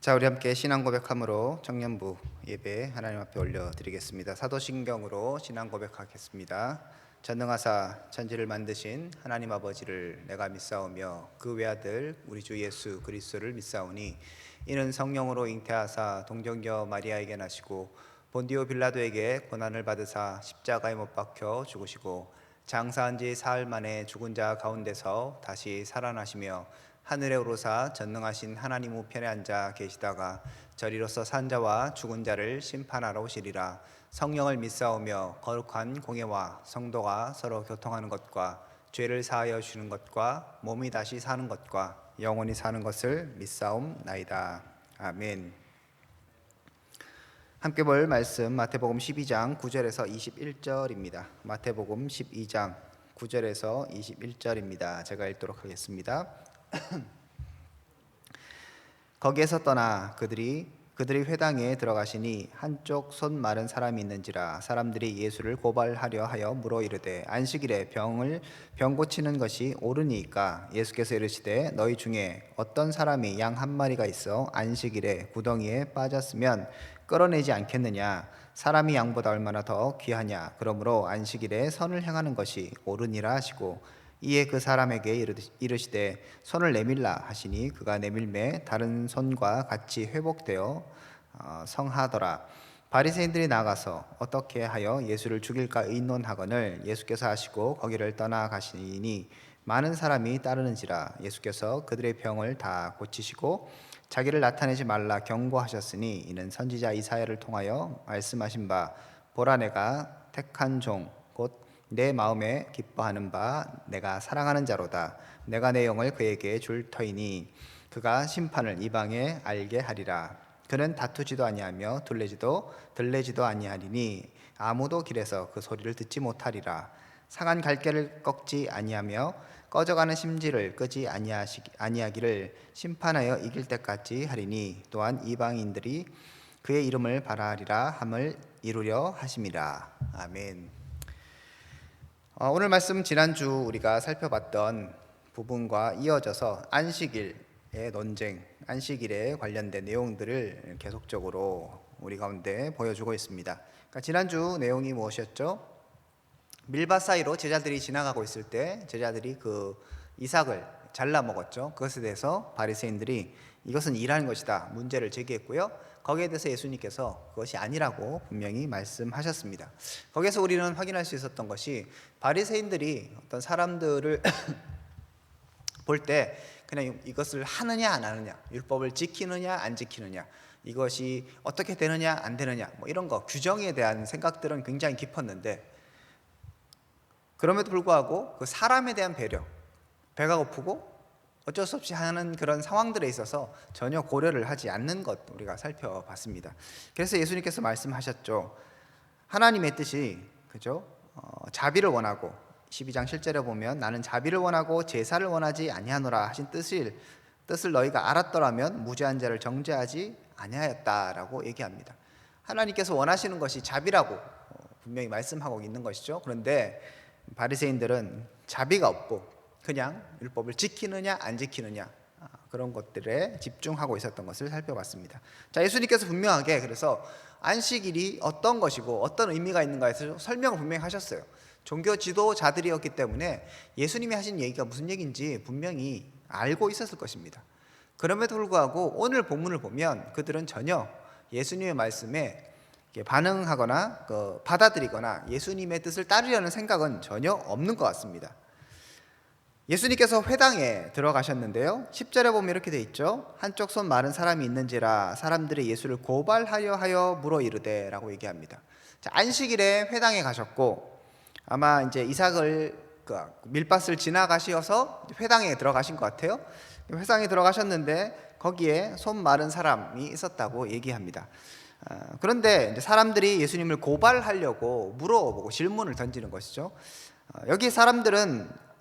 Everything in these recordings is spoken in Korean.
자, 우리 함께 신앙 고백함으로 청년부 예배 하나님 앞에 올려드리겠습니다. 사도신경으로 신앙 고백하겠습니다. 전능하사 천지를 만드신 하나님 아버지를 내가 믿사오며 그 외아들 우리 주 예수 그리스도를 믿사오니 이는 성령으로 잉태하사 동정녀 마리아에게 나시고 본디오 빌라도에게 고난을 받으사 십자가에 못 박혀 죽으시고 장사한 지 사흘 만에 죽은 자 가운데서 다시 살아나시며 하늘에 오르사 전능하신 하나님 우편에 앉아 계시다가 저리로서 산 자와 죽은 자를 심판하러 오시리라. 성령을 믿사오며 거룩한 공예와 성도가 서로 교통하는 것과 죄를 사하여 주는 것과 몸이 다시 사는 것과 영원히 사는 것을 믿사옵나이다. 아멘. 함께 볼 말씀 마태복음 12장 9절에서 21절입니다. 마태복음 12장 9절에서 21절입니다. 제가 읽도록 하겠습니다. 거기에서 떠나 그들이 회당에 들어가시니 한쪽 손 마른 사람이 있는지라 사람들이 예수를 고발하려 하여 물어 이르되 안식일에 병 고치는 것이 옳으니까. 예수께서 이르시되 너희 중에 어떤 사람이 양 한 마리가 있어 안식일에 구덩이에 빠졌으면 끌어내지 않겠느냐. 사람이 양보다 얼마나 더 귀하냐. 그러므로 안식일에 선을 행하는 것이 옳으니라 하시고 이에 그 사람에게 이르시되 손을 내밀라 하시니 그가 내밀매 다른 손과 같이 회복되어 성하더라. 바리새인들이 나가서 어떻게 하여 예수를 죽일까 의논하거늘 예수께서 하시고 거기를 떠나가시니 많은 사람이 따르는지라. 예수께서 그들의 병을 다 고치시고 자기를 나타내지 말라 경고하셨으니 이는 선지자 이사야를 통하여 말씀하신 바 보라 내가 택한 종 곧 내 마음에 기뻐하는 바 내가 사랑하는 자로다. 내가 내 영을 그에게 줄 터이니 그가 심판을 이방에 알게 하리라. 그는 다투지도 아니하며 들레지도 아니하리니 아무도 길에서 그 소리를 듣지 못하리라. 상한 갈대를 꺾지 아니하며 꺼져가는 심지를 끄지 아니하기를 심판하여 이길 때까지 하리니 또한 이방인들이 그의 이름을 바라리라 함을 이루려 하심이라. 아멘. 오늘 말씀 지난주 우리가 살펴봤던 부분과 이어져서 안식일의 논쟁, 안식일에 관련된 내용들을 계속적으로 우리 가운데 보여주고 있습니다. 그러니까 지난주 내용이 무엇이었죠? 밀밭 사이로 제자들이 지나가고 있을 때 제자들이 그 이삭을 잘라 먹었죠. 그것에 대해서 바리새인들이 이것은 일하는 것이다 문제를 제기했고요. 거기에 대해서 예수님께서 그것이 아니라고 분명히 말씀하셨습니다. 거기에서 우리는 확인할 수 있었던 것이 바리새인들이 어떤 사람들을 볼 때 그냥 이것을 하느냐 안 하느냐, 율법을 지키느냐 안 지키느냐, 이것이 어떻게 되느냐 안 되느냐, 뭐 이런 거 규정에 대한 생각들은 굉장히 깊었는데 그럼에도 불구하고 그 사람에 대한 배려, 배가 고프고 어쩔 수 없이 하는 그런 상황들에 있어서 전혀 고려를 하지 않는 것 우리가 살펴봤습니다. 그래서 예수님께서 말씀하셨죠. 하나님의 뜻이 그죠? 자비를 원하고 12장 7절에 보면 나는 자비를 원하고 제사를 원하지 아니하노라 하신 뜻을 너희가 알았더라면 무죄한 자를 정죄하지 아니하였다라고 얘기합니다. 하나님께서 원하시는 것이 자비라고 분명히 말씀하고 있는 것이죠. 그런데 바리새인들은 자비가 없고 그냥 율법을 지키느냐 안 지키느냐 그런 것들에 집중하고 있었던 것을 살펴봤습니다. 자, 예수님께서 분명하게 그래서 안식일이 어떤 것이고 어떤 의미가 있는가에 대해서 설명을 분명히 하셨어요. 종교 지도자들이었기 때문에 예수님이 하신 얘기가 무슨 얘기인지 분명히 알고 있었을 것입니다. 그럼에도 불구하고 오늘 본문을 보면 그들은 전혀 예수님의 말씀에 반응하거나 받아들이거나 예수님의 뜻을 따르려는 생각은 전혀 없는 것 같습니다. 예수님께서 회당에 들어가셨는데요. 10절에 보면 이렇게 돼 있죠. 한쪽 손 마른 사람이 있는지라 사람들이 예수를 고발하려 하여 물어 이르되 라고 얘기합니다. 자, 안식일에 회당에 가셨고 아마 이제 이삭을 밀밭을 지나가셔서 회당에 들어가신 것 같아요. 회당에 들어가셨는데 거기에 손 마른 사람이 있었다고 얘기합니다. 그런데 이제 사람들이 예수님을 고발하려고 물어보고 질문을 던지는 것이죠. 여기 사람들은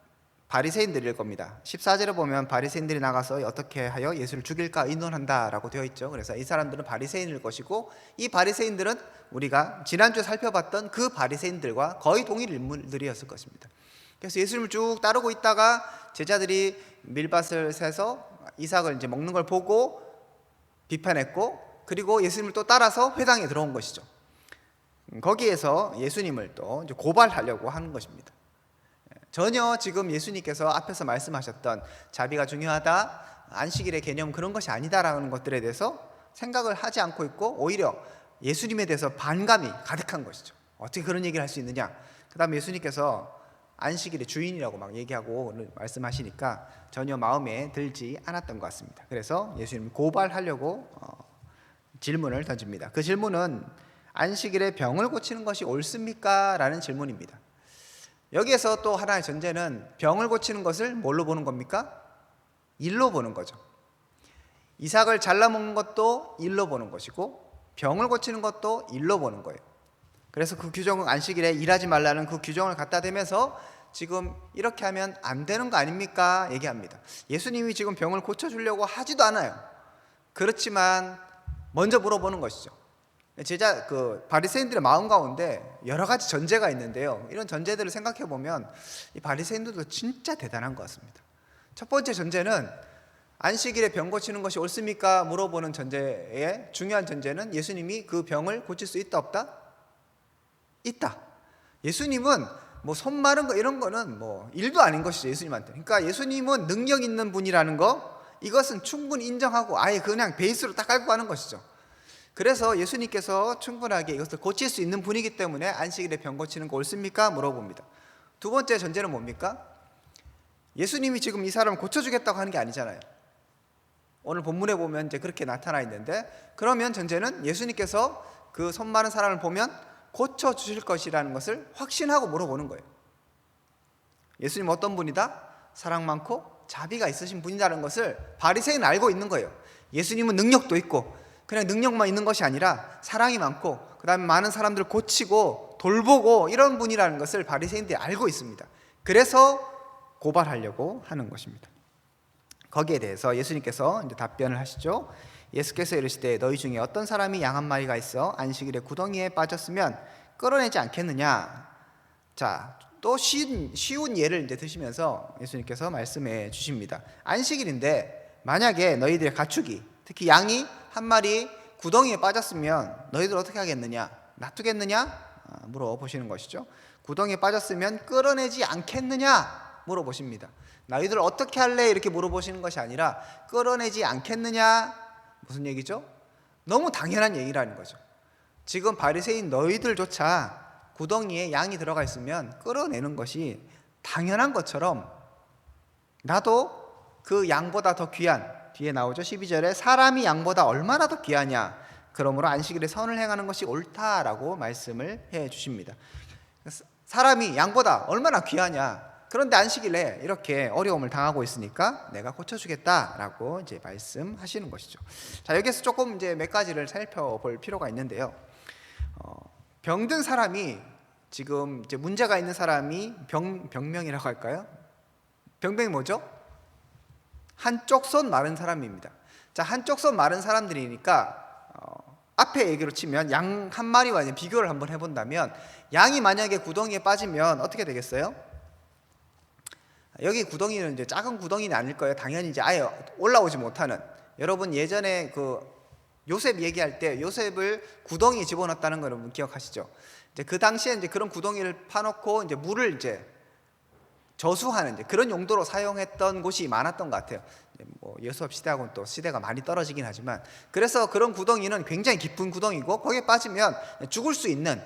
바리새인들일 겁니다. 14절에 보면 바리새인들이 나가서 어떻게 하여 예수를 죽일까 의논한다라고 되어 있죠. 그래서 이 사람들은 바리새인일 것이고 이 바리새인들은 우리가 지난주에 살펴봤던 그 바리새인들과 거의 동일 인물들이었을 것입니다. 그래서 예수님을 쭉 따르고 있다가 제자들이 밀밭을 세서 이삭을 이제 먹는 걸 보고 비판했고, 그리고 예수님을 또 따라서 회당에 들어온 것이죠. 거기에서 예수님을 또 이제 고발하려고 하는 것입니다. 전혀 지금 예수님께서 앞에서 말씀하셨던 자비가 중요하다, 안식일의 개념 그런 것이 아니다라는 것들에 대해서 생각을 하지 않고 있고, 오히려 예수님에 대해서 반감이 가득한 것이죠. 어떻게 그런 얘기를 할 수 있느냐. 그 다음에 예수님께서 안식일의 주인이라고 막 얘기하고 말씀하시니까 전혀 마음에 들지 않았던 것 같습니다. 그래서 예수님을 고발하려고 질문을 던집니다. 그 질문은 안식일에 병을 고치는 것이 옳습니까? 라는 질문입니다. 여기에서 또 하나의 전제는 병을 고치는 것을 뭘로 보는 겁니까? 일로 보는 거죠. 이삭을 잘라먹는 것도 일로 보는 것이고, 병을 고치는 것도 일로 보는 거예요. 그래서 그 규정은 안식일에 일하지 말라는 그 규정을 갖다 대면서 지금 이렇게 하면 안 되는 거 아닙니까? 얘기합니다. 예수님이 지금 병을 고쳐주려고 하지도 않아요. 그렇지만 먼저 물어보는 것이죠. 바리새인들의 마음 가운데 여러 가지 전제가 있는데요, 이런 전제들을 생각해 보면 이 바리새인들도 진짜 대단한 것 같습니다. 첫 번째 전제는 안식일에 병 고치는 것이 옳습니까? 물어보는 전제의 중요한 전제는 예수님이 그 병을 고칠 수 있다 없다? 있다. 예수님은 뭐 손 마른 거 이런 거는 뭐 일도 아닌 것이죠, 예수님한테. 그러니까 예수님은 능력 있는 분이라는 거, 이것은 충분히 인정하고 아예 그냥 베이스로 딱 깔고 가는 것이죠. 그래서 예수님께서 충분하게 이것을 고칠 수 있는 분이기 때문에 안식일에 병 고치는 거 옳습니까? 물어봅니다. 두 번째 전제는 뭡니까? 예수님이 지금 이 사람을 고쳐주겠다고 하는 게 아니잖아요. 오늘 본문에 보면 이제 그렇게 나타나 있는데, 그러면 전제는 예수님께서 그 손 마른 사람을 보면 고쳐주실 것이라는 것을 확신하고 물어보는 거예요. 예수님 어떤 분이다? 사랑 많고 자비가 있으신 분이라는 것을 바리새인은 알고 있는 거예요. 예수님은 능력도 있고, 그냥 능력만 있는 것이 아니라 사랑이 많고, 그 다음에 많은 사람들을 고치고 돌보고 이런 분이라는 것을 바리새인들이 알고 있습니다. 그래서 고발하려고 하는 것입니다. 거기에 대해서 예수님께서 이제 답변을 하시죠. 예수께서 이르시되 너희 중에 어떤 사람이 양 한 마리가 있어 안식일에 구덩이에 빠졌으면 끌어내지 않겠느냐. 자, 또 쉬운 예를 이제 드시면서 예수님께서 말씀해 주십니다. 안식일인데 만약에 너희들의 가축이, 특히 양이 한 마리 구덩이에 빠졌으면 너희들 어떻게 하겠느냐? 놔두겠느냐? 물어보시는 것이죠. 구덩이에 빠졌으면 끌어내지 않겠느냐? 물어보십니다. 너희들 어떻게 할래? 이렇게 물어보시는 것이 아니라 끌어내지 않겠느냐? 무슨 얘기죠? 너무 당연한 얘기라는 거죠. 지금 바리새인 너희들조차 구덩이에 양이 들어가 있으면 끌어내는 것이 당연한 것처럼 나도 그 양보다 더 귀한, 뒤에 나오죠, 12절에 사람이 양보다 얼마나 더 귀하냐, 그러므로 안식일에 선을 행하는 것이 옳다라고 말씀을 해 주십니다. 사람이 양보다 얼마나 귀하냐, 그런데 안식일에 이렇게 어려움을 당하고 있으니까 내가 고쳐주겠다라고 이제 말씀하시는 것이죠. 자, 여기서 조금 이제 몇 가지를 살펴볼 필요가 있는데요. 병든 사람이, 지금 이제 문제가 있는 사람이 병명이라고 할까요? 병명이 뭐죠? 한쪽 손 마른 사람입니다. 자, 한쪽 손 마른 사람들이니까 앞에 얘기로 치면 양 한 마리와 이제 비교를 한번 해본다면, 양이 만약에 구덩이에 빠지면 어떻게 되겠어요? 여기 구덩이는 이제 작은 구덩이는 아닐 거예요. 당연히 이제 아예 올라오지 못하는. 여러분 예전에 그 요셉 얘기할 때 요셉을 구덩이에 집어넣었다는 거 여러분 기억하시죠? 이제 그 당시에 이제 그런 구덩이를 파놓고 이제 물을 이제 저수하는 이제 그런 용도로 사용했던 곳이 많았던 것 같아요. 뭐 요셉 시대하고는 또 시대가 많이 떨어지긴 하지만, 그래서 그런 구덩이는 굉장히 깊은 구덩이고 거기에 빠지면 죽을 수 있는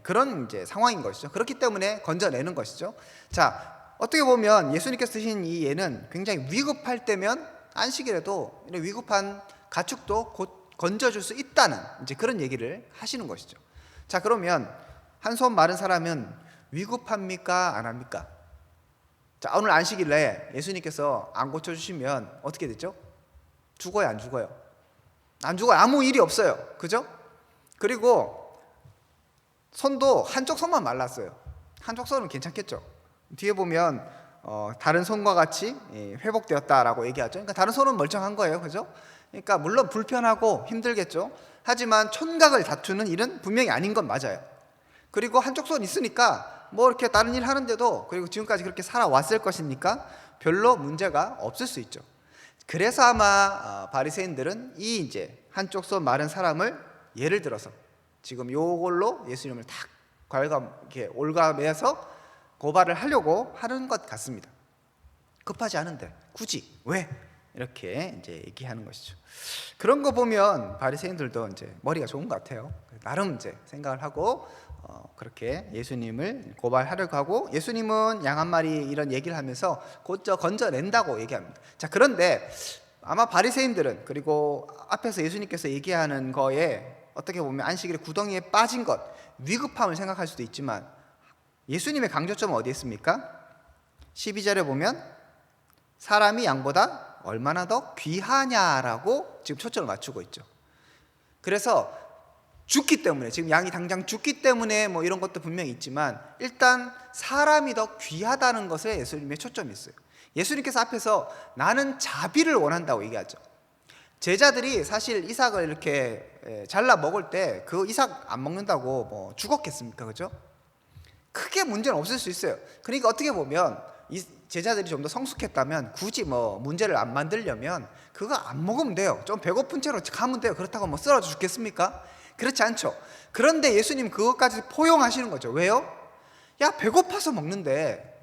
그런 이제 상황인 것이죠. 그렇기 때문에 건져내는 것이죠. 자, 어떻게 보면 예수님께서 드신 이 예는 굉장히 위급할 때면 안식일에도 이런 위급한 가축도 곧 건져줄 수 있다는 이제 그런 얘기를 하시는 것이죠. 자, 그러면 한 손 마른 사람은 위급합니까? 안 합니까? 자, 오늘 안식일에 예수님께서 안 고쳐주시면 어떻게 되죠? 죽어요, 안 죽어요? 안 죽어요. 아무 일이 없어요. 그죠? 그리고 손도 한쪽 손만 말랐어요. 한쪽 손은 괜찮겠죠? 뒤에 보면 다른 손과 같이 회복되었다라고 얘기하죠. 그러니까 다른 손은 멀쩡한 거예요. 그죠? 그러니까 물론 불편하고 힘들겠죠. 하지만 촌각을 다투는 일은 분명히 아닌 건 맞아요. 그리고 한쪽 손 있으니까 뭐 이렇게 다른 일 하는데도, 그리고 지금까지 그렇게 살아왔을 것이니까 별로 문제가 없을 수 있죠. 그래서 아마 바리새인들은 이 이제 한쪽 손 마른 사람을 예를 들어서 지금 요걸로 예수님을 탁 이렇게 올가매서 고발을 하려고 하는 것 같습니다. 급하지 않은데 굳이 왜 이렇게 이제 얘기하는 것이죠. 그런 거 보면 바리새인들도 이제 머리가 좋은 것 같아요. 나름 이제 생각을 하고 그렇게 예수님을 고발하려고 하고, 예수님은 양 한 마리 이런 얘기를 하면서 곧저 건져낸다고 얘기합니다. 자, 그런데 아마 바리새인들은, 그리고 앞에서 예수님께서 얘기하는 거에 어떻게 보면 안식일의 구덩이에 빠진 것, 위급함을 생각할 수도 있지만 예수님의 강조점은 어디에 있습니까? 12절에 보면 사람이 양보다 얼마나 더 귀하냐라고 지금 초점을 맞추고 있죠. 그래서 죽기 때문에, 지금 양이 당장 죽기 때문에 뭐 이런 것도 분명히 있지만 일단 사람이 더 귀하다는 것에 예수님의 초점이 있어요. 예수님께서 앞에서 나는 자비를 원한다고 얘기하죠. 제자들이 사실 이삭을 이렇게 잘라 먹을 때 그 이삭 안 먹는다고 뭐 죽었겠습니까? 그죠? 크게 문제는 없을 수 있어요. 그러니까 어떻게 보면 이 제자들이 좀 더 성숙했다면 굳이 뭐 문제를 안 만들려면 그거 안 먹으면 돼요. 좀 배고픈 채로 가면 돼요. 그렇다고 뭐 쓰러져 죽겠습니까? 그렇지 않죠. 그런데 예수님 그것까지 포용하시는 거죠. 왜요? 야, 배고파서 먹는데,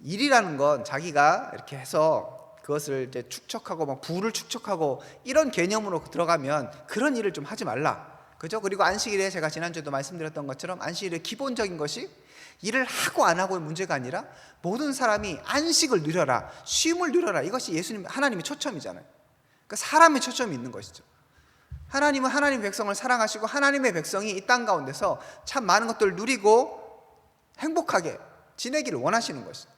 일이라는 건 자기가 이렇게 해서 그것을 이제 축적하고 막 부를 축적하고 이런 개념으로 들어가면 그런 일을 좀 하지 말라. 그죠? 그리고 안식일에 제가 지난주에도 말씀드렸던 것처럼 안식일의 기본적인 것이 일을 하고 안 하고의 문제가 아니라 모든 사람이 안식을 누려라, 쉼을 누려라. 이것이 예수님, 하나님의 초점이잖아요. 그러니까 사람의 초점이 있는 것이죠. 하나님은 하나님의 백성을 사랑하시고 하나님의 백성이 이 땅 가운데서 참 많은 것들을 누리고 행복하게 지내기를 원하시는 것이죠.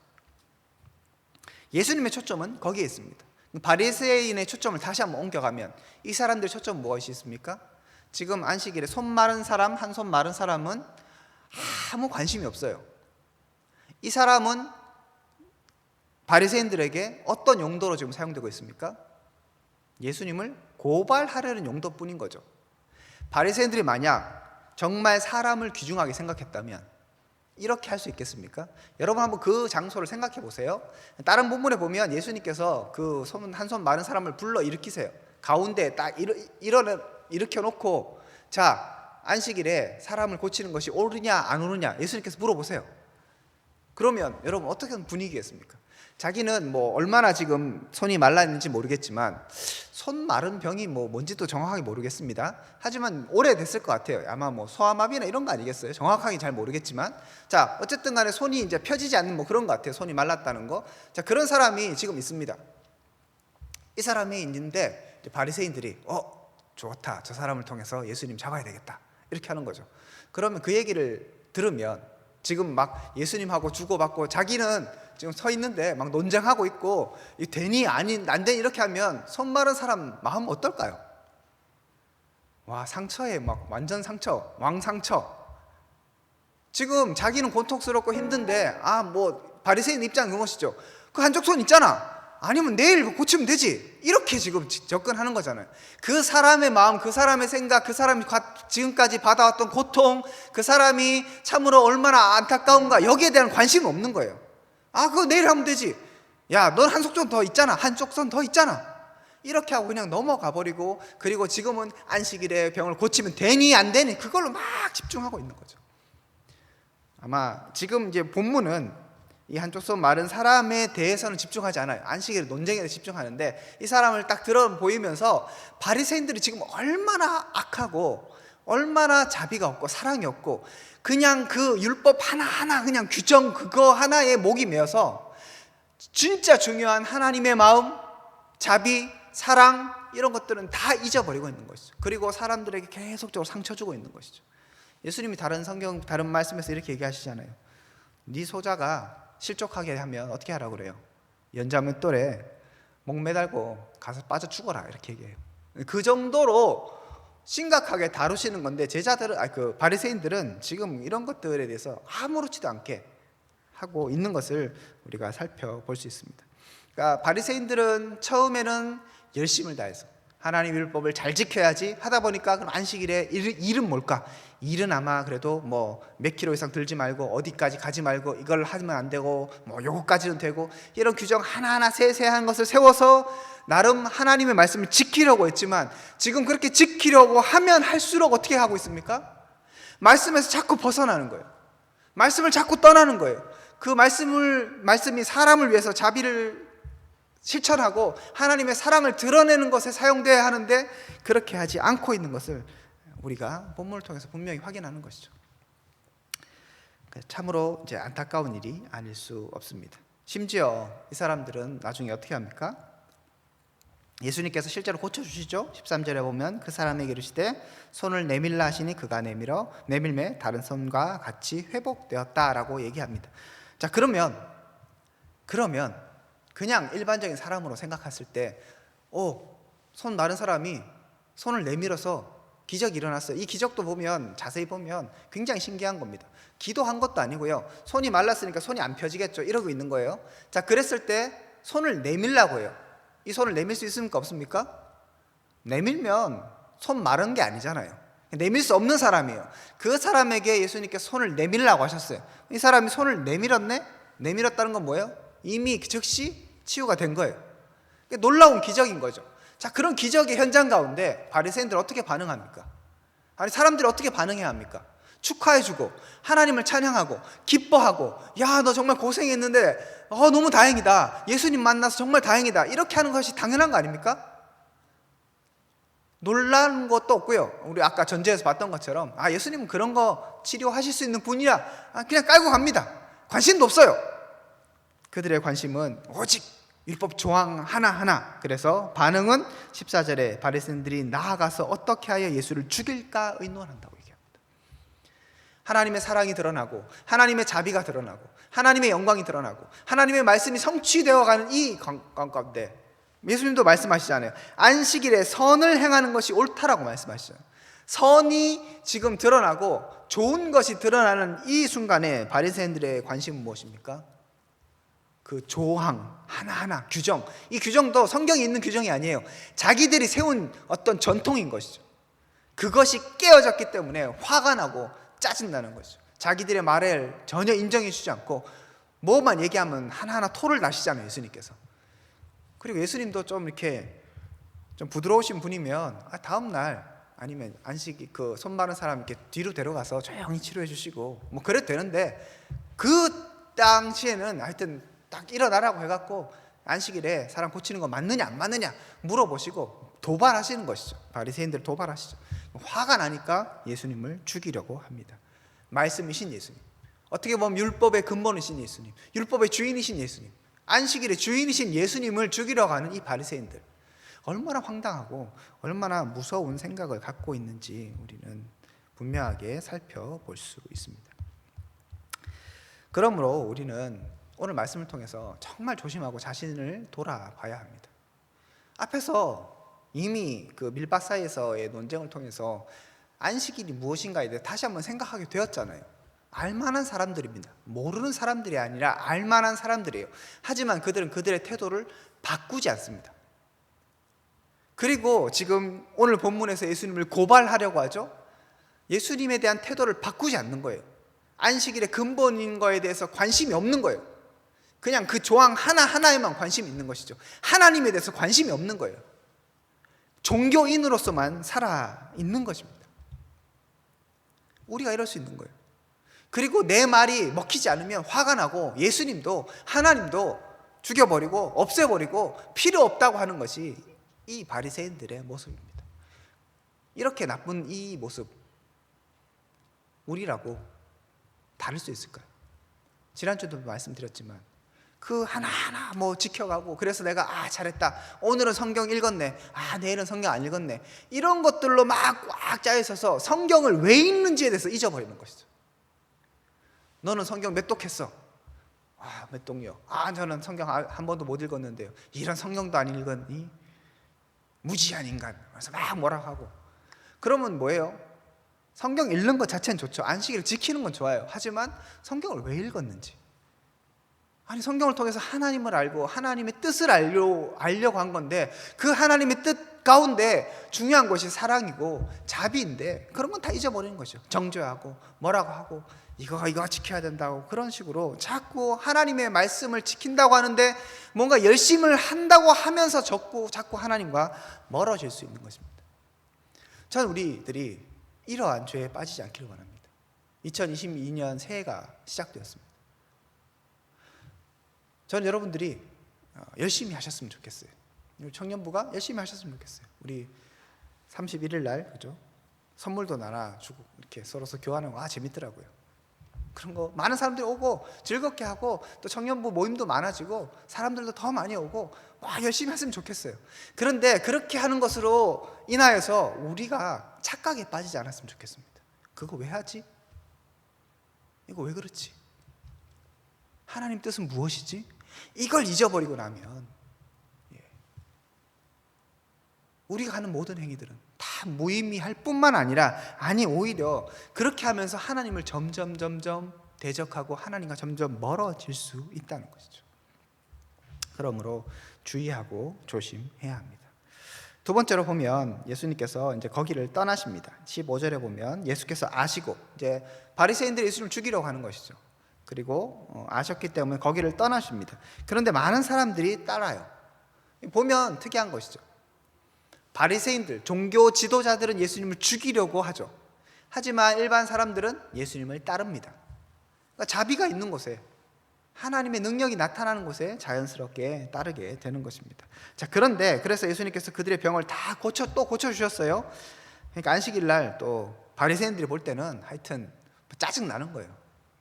예수님의 초점은 거기에 있습니다. 바리새인의 초점을 다시 한번 옮겨가면 이 사람들의 초점은 무엇이 있습니까? 지금 안식일에 손 마른 사람, 한 손 마른 사람은 아무 관심이 없어요. 이 사람은 바리새인들에게 어떤 용도로 지금 사용되고 있습니까? 예수님을 고발하려는 용도뿐인 거죠. 바리새인들이 만약 정말 사람을 귀중하게 생각했다면 이렇게 할 수 있겠습니까? 여러분 한번 그 장소를 생각해 보세요. 다른 본문에 보면 예수님께서 그 한 손 마른 사람을 불러 일으키세요. 가운데 딱 일으켜 놓고, 자, 안식일에 사람을 고치는 것이 옳으냐 안 옳으냐 예수님께서 물어보세요. 그러면 여러분 어떻게 분위기겠습니까? 자기는 뭐 얼마나 지금 손이 말라 있는지 모르겠지만, 손 마른 병이 뭐 뭔지도 정확하게 모르겠습니다. 하지만 오래됐을 것 같아요. 아마 뭐 소아마비나 이런 거 아니겠어요? 정확하게 잘 모르겠지만, 자, 어쨌든 간에 손이 이제 펴지지 않는 뭐 그런 것 같아요. 손이 말랐다는 거. 자, 그런 사람이 지금 있습니다. 이 사람이 있는데 바리새인들이 좋다, 저 사람을 통해서 예수님 잡아야 되겠다, 이렇게 하는 거죠. 그러면 그 얘기를 들으면 지금 막 예수님하고 주고받고 자기는 지금 서 있는데 막 논쟁하고 있고, 이 되니 아닌 안 되니 이렇게 하면 손 마른 사람 마음 어떨까요? 와, 상처에 막 완전 상처, 왕상처. 지금 자기는 고통스럽고 힘든데 뭐 바리새인 입장은 그것이죠. 그 한쪽 손 있잖아, 아니면 내일 고치면 되지, 이렇게 지금 접근하는 거잖아요. 그 사람의 마음, 그 사람의 생각, 그 사람이 지금까지 받아왔던 고통, 그 사람이 참으로 얼마나 안타까운가, 여기에 대한 관심이 없는 거예요. 그거 내일 하면 되지, 야, 넌 한쪽 손 더 있잖아, 한쪽 손 더 있잖아, 이렇게 하고 그냥 넘어가 버리고, 그리고 지금은 안식일에 병을 고치면 되니 안 되니 그걸로 막 집중하고 있는 거죠. 아마 지금 이제 본문은 이 한쪽 손 마른 사람에 대해서는 집중하지 않아요. 안식일의 논쟁에 집중하는데, 이 사람을 딱 들어 보이면서 바리새인들이 지금 얼마나 악하고 얼마나 자비가 없고 사랑이 없고, 그냥 그 율법 하나하나 그냥 규정 그거 하나에 목이 메어서 진짜 중요한 하나님의 마음, 자비, 사랑, 이런 것들은 다 잊어버리고 있는 것이죠. 그리고 사람들에게 계속적으로 상처 주고 있는 것이죠. 예수님이 다른 말씀에서 이렇게 얘기하시잖아요. 네 소자가 실족하게 하면 어떻게 하라고 그래요? 연자맷돌에 목 매달고 가서 빠져 죽어라, 이렇게 얘기해요. 그 정도로 심각하게 다루시는 건데, 제자들은, 그 바리새인들은 지금 이런 것들에 대해서 아무렇지도 않게 하고 있는 것을 우리가 살펴볼 수 있습니다. 그러니까 바리새인들은 처음에는 열심을 다해서 하나님 율법을 잘 지켜야지 하다 보니까 그럼 안식일의 일은 뭘까? 일은 아마 그래도 뭐 몇 킬로 이상 들지 말고 어디까지 가지 말고 이걸 하면 안 되고 뭐 요거까지는 되고 이런 규정 하나하나 세세한 것을 세워서 나름 하나님의 말씀을 지키려고 했지만 지금 그렇게 지키려고 하면 할수록 어떻게 하고 있습니까? 말씀에서 자꾸 벗어나는 거예요. 말씀을 자꾸 떠나는 거예요. 그 말씀이 사람을 위해서 자비를 실천하고 하나님의 사랑을 드러내는 것에 사용되어야 하는데 그렇게 하지 않고 있는 것을 우리가 본문을 통해서 분명히 확인하는 것이죠. 참으로 이제 안타까운 일이 아닐 수 없습니다. 심지어 이 사람들은 나중에 어떻게 합니까? 예수님께서 실제로 고쳐주시죠. 13절에 보면 그 사람에게 이르시되 손을 내밀라 하시니 그가 내밀매 다른 손과 같이 회복되었다라고 얘기합니다. 자, 그러면 그냥 일반적인 사람으로 생각했을 때 손 마른 사람이 손을 내밀어서 기적이 일어났어요. 이 기적도 보면 자세히 보면 굉장히 신기한 겁니다. 기도한 것도 아니고요. 손이 말랐으니까 손이 안 펴지겠죠. 이러고 있는 거예요. 자, 그랬을 때 손을 내밀라고 해요. 이 손을 내밀 수 있습니까? 없습니까? 내밀면 손 마른 게 아니잖아요. 내밀 수 없는 사람이에요. 그 사람에게 예수님께서 손을 내밀라고 하셨어요. 이 사람이 손을 내밀었네? 내밀었다는 건 뭐예요? 이미 즉시 치유가 된 거예요. 놀라운 기적인 거죠. 자, 그런 기적의 현장 가운데 바리새인들 어떻게 반응합니까? 아니, 사람들이 어떻게 반응해야 합니까? 축하해주고 하나님을 찬양하고 기뻐하고 야, 너 정말 고생했는데 너무 다행이다. 예수님 만나서 정말 다행이다. 이렇게 하는 것이 당연한 거 아닙니까? 놀란 것도 없고요. 우리 아까 전제에서 봤던 것처럼 예수님은 그런 거 치료하실 수 있는 분이라 그냥 깔고 갑니다. 관심도 없어요. 그들의 관심은 오직 율법 조항 하나하나. 그래서 반응은 14절에 바리새인들이 나아가서 어떻게 하여 예수를 죽일까 의논한다고 얘기합니다. 하나님의 사랑이 드러나고 하나님의 자비가 드러나고 하나님의 영광이 드러나고 하나님의 말씀이 성취되어가는 이 가운데 예수님도 말씀하시잖아요. 안식일에 선을 행하는 것이 옳다라고 말씀하시죠. 선이 지금 드러나고 좋은 것이 드러나는 이 순간에 바리새인들의 관심은 무엇입니까? 그 조항 하나하나 규정, 이 규정도 성경에 있는 규정이 아니에요. 자기들이 세운 어떤 전통인 것이죠. 그것이 깨어졌기 때문에 화가 나고 짜증나는 것이죠. 자기들의 말을 전혀 인정해 주지 않고 뭐만 얘기하면 하나하나 토를 나시잖아요, 예수님께서. 그리고 예수님도 좀 이렇게 좀 부드러우신 분이면 다음 날 아니면 안식이 그 손 마른 사람 이렇게 뒤로 데려가서 조용히 치료해 주시고 뭐 그래도 되는데 그 당시에는 하여튼 딱 일어나라고 해갖고 안식일에 사람 고치는 거 맞느냐 안 맞느냐 물어보시고 도발하시는 것이죠. 바리새인들 도발하시죠. 화가 나니까 예수님을 죽이려고 합니다. 말씀이신 예수님, 어떻게 보면 율법의 근본이신 예수님, 율법의 주인이신 예수님, 안식일의 주인이신 예수님을 죽이려고 하는 이 바리새인들, 얼마나 황당하고 얼마나 무서운 생각을 갖고 있는지 우리는 분명하게 살펴볼 수 있습니다. 그러므로 우리는 오늘 말씀을 통해서 정말 조심하고 자신을 돌아봐야 합니다. 앞에서 이미 그 밀밭 사이에서의 논쟁을 통해서 안식일이 무엇인가에 대해 다시 한번 생각하게 되었잖아요. 알만한 사람들입니다. 모르는 사람들이 아니라 알만한 사람들이에요. 하지만 그들은 그들의 태도를 바꾸지 않습니다. 그리고 지금 오늘 본문에서 예수님을 고발하려고 하죠. 예수님에 대한 태도를 바꾸지 않는 거예요. 안식일의 근본인 거에 대해서 관심이 없는 거예요. 그냥 그 조항 하나하나에만 관심이 있는 것이죠. 하나님에 대해서 관심이 없는 거예요. 종교인으로서만 살아 있는 것입니다. 우리가 이럴 수 있는 거예요. 그리고 내 말이 먹히지 않으면 화가 나고 예수님도 하나님도 죽여버리고 없애버리고 필요 없다고 하는 것이 이 바리새인들의 모습입니다. 이렇게 나쁜 이 모습, 우리라고 다를 수 있을까요? 지난주도 말씀드렸지만 그 하나하나 뭐 지켜가고 그래서 내가 잘했다, 오늘은 성경 읽었네, 내일은 성경 안 읽었네, 이런 것들로 막 꽉 짜여 있어서 성경을 왜 읽는지에 대해서 잊어버리는 것이죠. 너는 성경 몇 독했어? 몇 독요? 저는 성경 한 번도 못 읽었는데요. 이런 성경도 안 읽었니? 무지한 인간. 그래서 막 뭐라고 하고. 그러면 뭐예요? 성경 읽는 것 자체는 좋죠. 안식일을 지키는 건 좋아요. 하지만 성경을 왜 읽었는지, 성경을 통해서 하나님을 알고 하나님의 뜻을 알려고 한 건데 그 하나님의 뜻, 가운데 중요한 것이 사랑이고 자비인데 그런 건 다 잊어버리는 거죠. 정죄하고 뭐라고 하고 이거 지켜야 된다고 그런 식으로 자꾸 하나님의 말씀을 지킨다고 하는데 뭔가 열심히 한다고 하면서 자꾸 하나님과 멀어질 수 있는 것입니다. 저는 우리들이 이러한 죄에 빠지지 않기를 원합니다. 2022년 새해가 시작되었습니다. 저는 여러분들이 열심히 하셨으면 좋겠어요. 청년부가 열심히 하셨으면 좋겠어요. 우리 31일 날 그죠? 선물도 나눠주고 이렇게 서로서 교환하고 재밌더라고요. 그런 거 많은 사람들이 오고 즐겁게 하고 또 청년부 모임도 많아지고 사람들도 더 많이 오고 열심히 했으면 좋겠어요. 그런데 그렇게 하는 것으로 인하여서 우리가 착각에 빠지지 않았으면 좋겠습니다. 그거 왜 하지? 이거 왜 그렇지? 하나님 뜻은 무엇이지? 이걸 잊어버리고 나면 우리가 하는 모든 행위들은 다 무의미할 뿐만 아니라 오히려 그렇게 하면서 하나님을 점점 대적하고 하나님과 점점 멀어질 수 있다는 것이죠. 그러므로 주의하고 조심해야 합니다. 두 번째로 보면 예수님께서 이제 거기를 떠나십니다. 15절에 보면 예수께서 아시고 이제 바리새인들이 예수님을 죽이려고 하는 것이죠. 그리고 아셨기 때문에 거기를 떠나십니다. 그런데 많은 사람들이 따라요. 보면 특이한 것이죠. 바리새인들, 종교 지도자들은 예수님을 죽이려고 하죠. 하지만 일반 사람들은 예수님을 따릅니다. 그러니까 자비가 있는 곳에, 하나님의 능력이 나타나는 곳에 자연스럽게 따르게 되는 것입니다. 자, 그런데 그래서 예수님께서 그들의 병을 다 고쳐주셨어요. 그러니까 안식일 날 또 바리새인들이 볼 때는 하여튼 짜증 나는 거예요.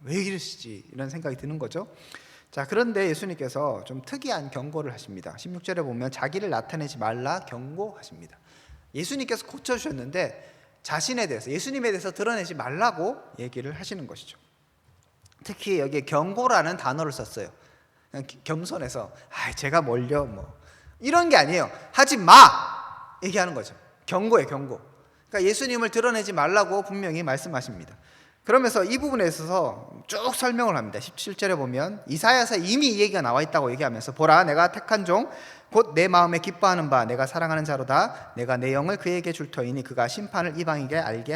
왜 이러시지? 이런 생각이 드는 거죠. 자, 그런데 예수님께서 좀 특이한 경고를 하십니다. 16절에 보면 자기를 나타내지 말라 경고하십니다. 예수님께서 고쳐주셨는데 자신에 대해서, 예수님에 대해서 드러내지 말라고 얘기를 하시는 것이죠. 특히 여기에 경고라는 단어를 썼어요. 그냥 겸손해서 제가 뭘요 이런 게 아니에요. 하지 마! 얘기하는 거죠. 경고예요, 경고. 그러니까 예수님을 드러내지 말라고 분명히 말씀하십니다. 그러면서 이 부분에 있어서 쭉 설명을 합니다. 17절에 보면 이사야서에 이미 이 얘기가 나와 있다고 얘기하면서 보라 내가 택한 종 곧 내 마음에 기뻐하는 바 내가 사랑하는 자로다. 내가 내 영을 그에게 줄 터이니 그가 심판을 이방에게 알게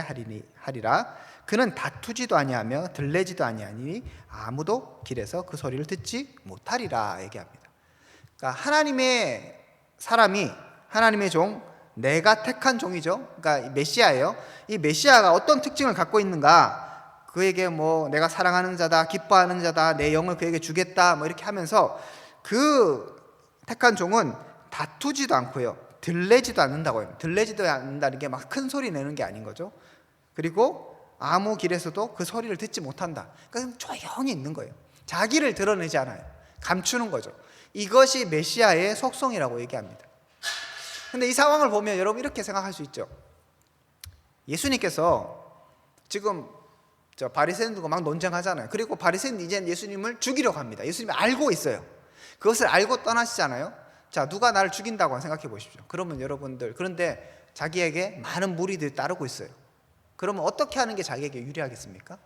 하리라. 그는 다투지도 아니하며 들레지도 아니하니 아무도 길에서 그 소리를 듣지 못하리라 얘기합니다. 그러니까 하나님의 사람이, 하나님의 종, 내가 택한 종이죠. 그러니까 메시아예요. 이 메시아가 어떤 특징을 갖고 있는가? 그에게 내가 사랑하는 자다, 기뻐하는 자다, 내 영을 그에게 주겠다 이렇게 하면서 그 택한 종은 다투지도 않고요, 들레지도 않는다고요. 들레지도 않는다는 게 막 큰 소리 내는 게 아닌 거죠. 그리고 아무 길에서도 그 소리를 듣지 못한다. 그러니까 조용히 있는 거예요. 자기를 드러내지 않아요. 감추는 거죠. 이것이 메시아의 속성이라고 얘기합니다. 근데 이 상황을 보면 여러분 이렇게 생각할 수 있죠. 예수님께서 지금 바리새인들과 막 논쟁하잖아요. 그리고 바리새인은 이제 예수님을 죽이려고 합니다. 예수님이 알고 있어요. 그것을 알고 떠나시잖아요. 자, 누가 나를 죽인다고 생각해 보십시오. 그러면 여러분들, 그런데 자기에게 많은 무리들이 따르고 있어요. 그러면 어떻게 하는 게 자기에게 유리하겠습니까?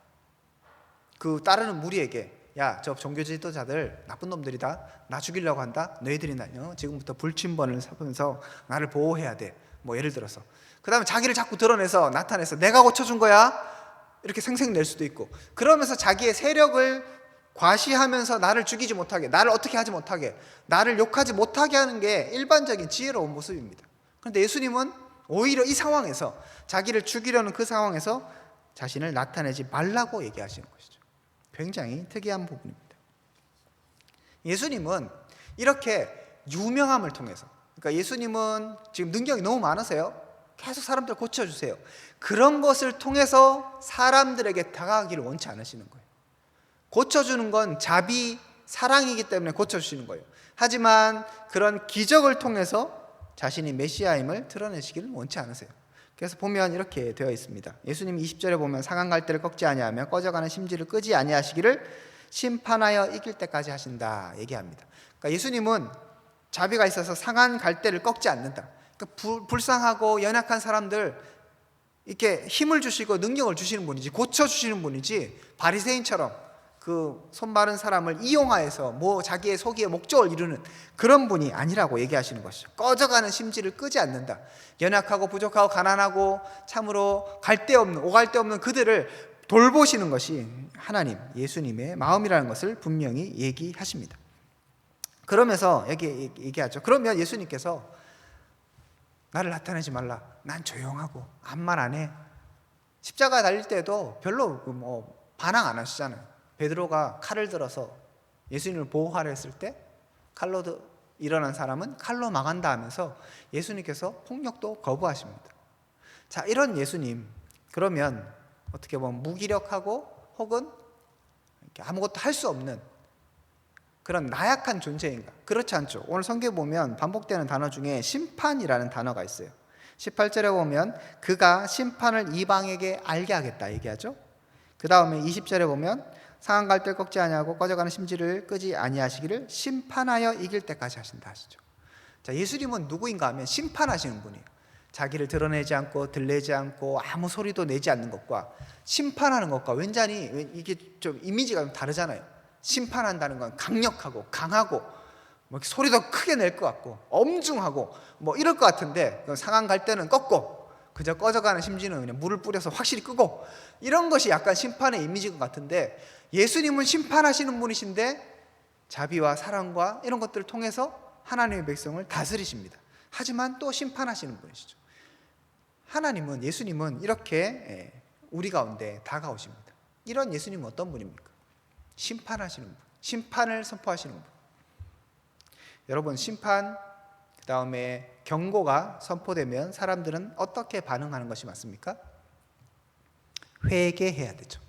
그 따르는 무리에게 야, 저 종교 지도자들 나쁜 놈들이다. 나 죽이려고 한다. 너희들이 지금부터 불침번을 사면서 나를 보호해야 돼. 예를 들어서. 그 다음에 자기를 자꾸 드러내서 나타내서 내가 고쳐준 거야. 이렇게 생색낼 수도 있고. 그러면서 자기의 세력을 과시하면서 나를 죽이지 못하게, 나를 어떻게 하지 못하게, 나를 욕하지 못하게 하는 게 일반적인 지혜로운 모습입니다. 그런데 예수님은 오히려 이 상황에서, 자기를 죽이려는 그 상황에서 자신을 나타내지 말라고 얘기하시는 것이죠. 굉장히 특이한 부분입니다. 예수님은 이렇게 유명함을 통해서, 그러니까 예수님은 지금 능력이 너무 많으세요. 계속 사람들 고쳐주세요. 그런 것을 통해서 사람들에게 다가가기를 원치 않으시는 거예요. 고쳐주는 건 자비, 사랑이기 때문에 고쳐주시는 거예요. 하지만 그런 기적을 통해서 자신이 메시아임을 드러내시기를 원치 않으세요. 그래서 보면 이렇게 되어 있습니다. 예수님이 20절에 보면 상한 갈대를 꺾지 아니하며 꺼져가는 심지를 끄지 아니하시기를 심판하여 이길 때까지 하신다 얘기합니다. 그러니까 예수님은 자비가 있어서 상한 갈대를 꺾지 않는다. 그러니까 불쌍하고 연약한 사람들 이렇게 힘을 주시고 능력을 주시는 분이지, 고쳐주시는 분이지, 바리새인처럼 그 손 마른 사람을 이용하여서 뭐 자기의 소기의 목적을 이루는 그런 분이 아니라고 얘기하시는 것이죠. 꺼져가는 심지를 끄지 않는다. 연약하고 부족하고 가난하고 참으로 오갈 데 없는 그들을 돌보시는 것이 하나님, 예수님의 마음이라는 것을 분명히 얘기하십니다. 그러면서 얘기하죠. 그러면 예수님께서 나를 나타내지 말라. 난 조용하고 아무 말 안 해. 십자가 달릴 때도 별로 반항 안 하시잖아요. 베드로가 칼을 들어서 예수님을 보호하려 했을 때 칼로 일어난 사람은 칼로 망한다 하면서 예수님께서 폭력도 거부하십니다. 자, 이런 예수님, 그러면 어떻게 보면 무기력하고 혹은 아무것도 할 수 없는 그런 나약한 존재인가? 그렇지 않죠. 오늘 성경에 보면 반복되는 단어 중에 심판이라는 단어가 있어요. 18절에 보면 그가 심판을 이방에게 알게 하겠다 얘기하죠. 그 다음에 20절에 보면 상한 갈대를 꺾지 아니하고 꺼져가는 심지를 끄지 아니하시기를 심판하여 이길 때까지 하신다 하시죠. 자, 예수님은 누구인가 하면 심판하시는 분이에요. 자기를 드러내지 않고 들리지 않고 아무 소리도 내지 않는 것과 심판하는 것과 완전히 이게 좀 이미지가 좀 다르잖아요. 심판한다는 건 강력하고 강하고 뭐 소리도 크게 낼 것 같고 엄중하고 뭐 이럴 것 같은데 상한 갈대는 꺾고 그저 꺼져가는 심지는 그냥 물을 뿌려서 확실히 끄고 이런 것이 약간 심판의 이미지인 것 같은데 예수님은 심판하시는 분이신데 자비와 사랑과 이런 것들을 통해서 하나님의 백성을 다스리십니다. 하지만 또 심판하시는 분이시죠. 하나님은, 예수님은 이렇게 우리 가운데 다가오십니다. 이런 예수님은 어떤 분입니까? 심판하시는 분, 심판을 선포하시는 분. 여러분, 심판 그 다음에 경고가 선포되면 사람들은 어떻게 반응하는 것이 맞습니까? 회개해야 되죠.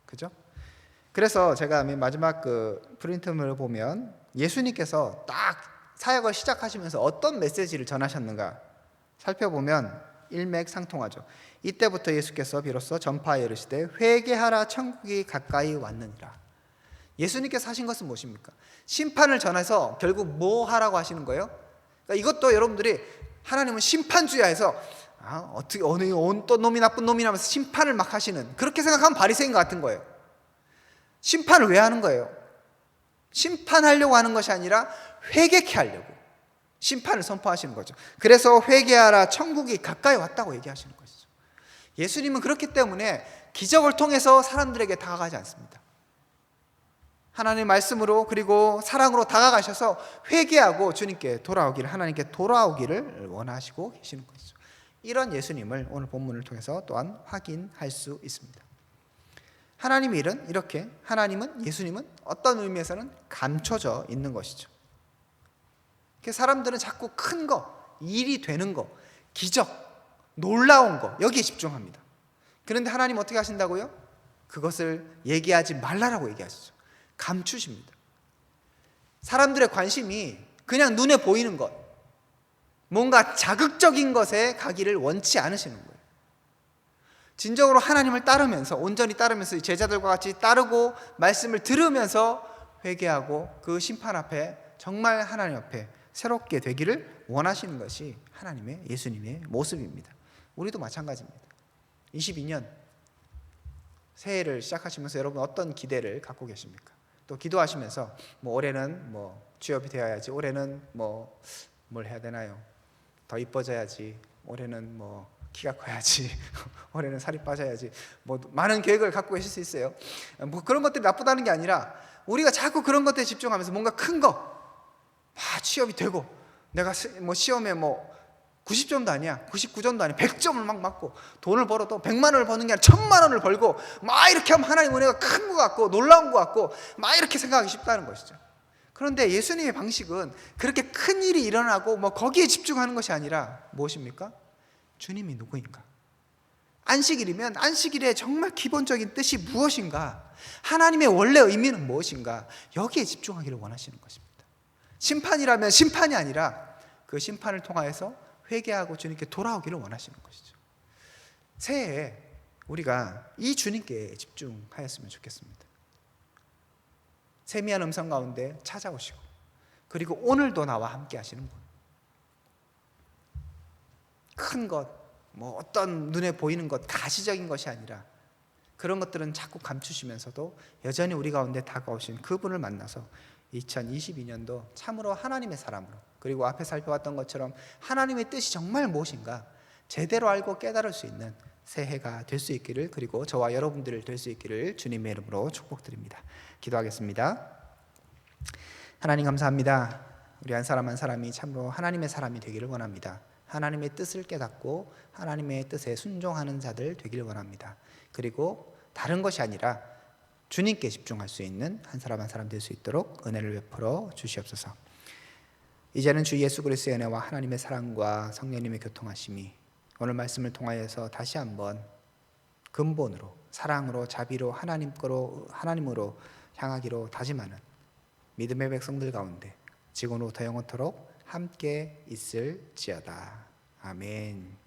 그죠? 그래서 제가 맨 마지막 그 프린트물을 보면 예수님께서 딱 사역을 시작하시면서 어떤 메시지를 전하셨는가 살펴보면 일맥상통하죠. 이때부터 예수께서 비로소 전파하여 이르시되 회개하라 천국이 가까이 왔느니라. 예수님께서 하신 것은 무엇입니까? 심판을 전해서 결국 뭐 하라고 하시는 거예요? 그러니까 이것도 여러분들이 하나님은 심판주의해서 어떻게 어떤 놈이 나쁜 놈이라면서 심판을 막 하시는 그렇게 생각하면 바리새인 같은 거예요. 심판을 왜 하는 거예요? 심판하려고 하는 것이 아니라 회개케 하려고 심판을 선포하시는 거죠. 그래서 회개하라 천국이 가까이 왔다고 얘기하시는 것이죠. 예수님은 그렇기 때문에 기적을 통해서 사람들에게 다가가지 않습니다. 하나님의 말씀으로 그리고 사랑으로 다가가셔서 회개하고 주님께 돌아오기를, 하나님께 돌아오기를 원하시고 계시는 것이죠. 이런 예수님을 오늘 본문을 통해서 또한 확인할 수 있습니다. 하나님의 일은 이렇게, 하나님은, 예수님은 어떤 의미에서는 감춰져 있는 것이죠. 사람들은 자꾸 큰 거, 일이 되는 거, 기적, 놀라운 거 여기에 집중합니다. 그런데 하나님 어떻게 하신다고요? 그것을 얘기하지 말라라고 얘기하시죠. 감추십니다. 사람들의 관심이 그냥 눈에 보이는 것, 뭔가 자극적인 것에 가기를 원치 않으시는 거예요. 진정으로 하나님을 따르면서, 온전히 따르면서 제자들과 같이 따르고 말씀을 들으면서 회개하고 그 심판 앞에 정말 하나님 앞에 새롭게 되기를 원하시는 것이 하나님의, 예수님의 모습입니다. 우리도 마찬가지입니다. 22년 새해를 시작하시면서 여러분 어떤 기대를 갖고 계십니까? 또 기도하시면서 올해는 취업이 되어야지, 올해는 뭘 해야 되나요? 더 이뻐져야지, 올해는 키가 커야지, 올해는 살이 빠져야지, 많은 계획을 갖고 계실 수 있어요. 그런 것들이 나쁘다는 게 아니라 우리가 자꾸 그런 것들에 집중하면서 뭔가 큰 거, 취업이 되고 내가 시험에 90점도 아니야, 99점도 아니야, 100점을 막 맞고 돈을 벌어도 100만 원을 버는 게 아니라 1000만 원을 벌고 막 이렇게 하면 하나님 은혜가 큰 것 같고 놀라운 것 같고 막 이렇게 생각하기 쉽다는 것이죠. 그런데 예수님의 방식은 그렇게 큰 일이 일어나고 거기에 집중하는 것이 아니라 무엇입니까? 주님이 누구인가? 안식일이면 안식일의 정말 기본적인 뜻이 무엇인가? 하나님의 원래 의미는 무엇인가? 여기에 집중하기를 원하시는 것입니다. 심판이라면 심판이 아니라 그 심판을 통하여서 회개하고 주님께 돌아오기를 원하시는 것이죠. 새해에 우리가 이 주님께 집중하였으면 좋겠습니다. 세미한 음성 가운데 찾아오시고 그리고 오늘도 나와 함께 하시는 분, 큰 것, 어떤 눈에 보이는 것, 가시적인 것이 아니라 그런 것들은 자꾸 감추시면서도 여전히 우리 가운데 다가오신 그분을 만나서 2022년도 참으로 하나님의 사람으로, 그리고 앞에 살펴봤던 것처럼 하나님의 뜻이 정말 무엇인가 제대로 알고 깨달을 수 있는 새해가 될 수 있기를, 그리고 저와 여러분들 될 수 있기를 주님의 이름으로 축복드립니다. 기도하겠습니다. 하나님 감사합니다. 우리 한 사람 한 사람이 참으로 하나님의 사람이 되기를 원합니다. 하나님의 뜻을 깨닫고 하나님의 뜻에 순종하는 자들 되기를 원합니다. 그리고 다른 것이 아니라 주님께 집중할 수 있는 한 사람 한 사람 될 수 있도록 은혜를 베풀어 주시옵소서. 이제는 주 예수 그리스도의 은혜와 하나님의 사랑과 성령님의 교통하심이 오늘 말씀을 통하여서 다시 한번 근본으로, 사랑으로, 자비로, 하나님으로 향하기로 다짐하는 믿음의 백성들 가운데 지금으로부터 영원토록 함께 있을지어다. 아멘.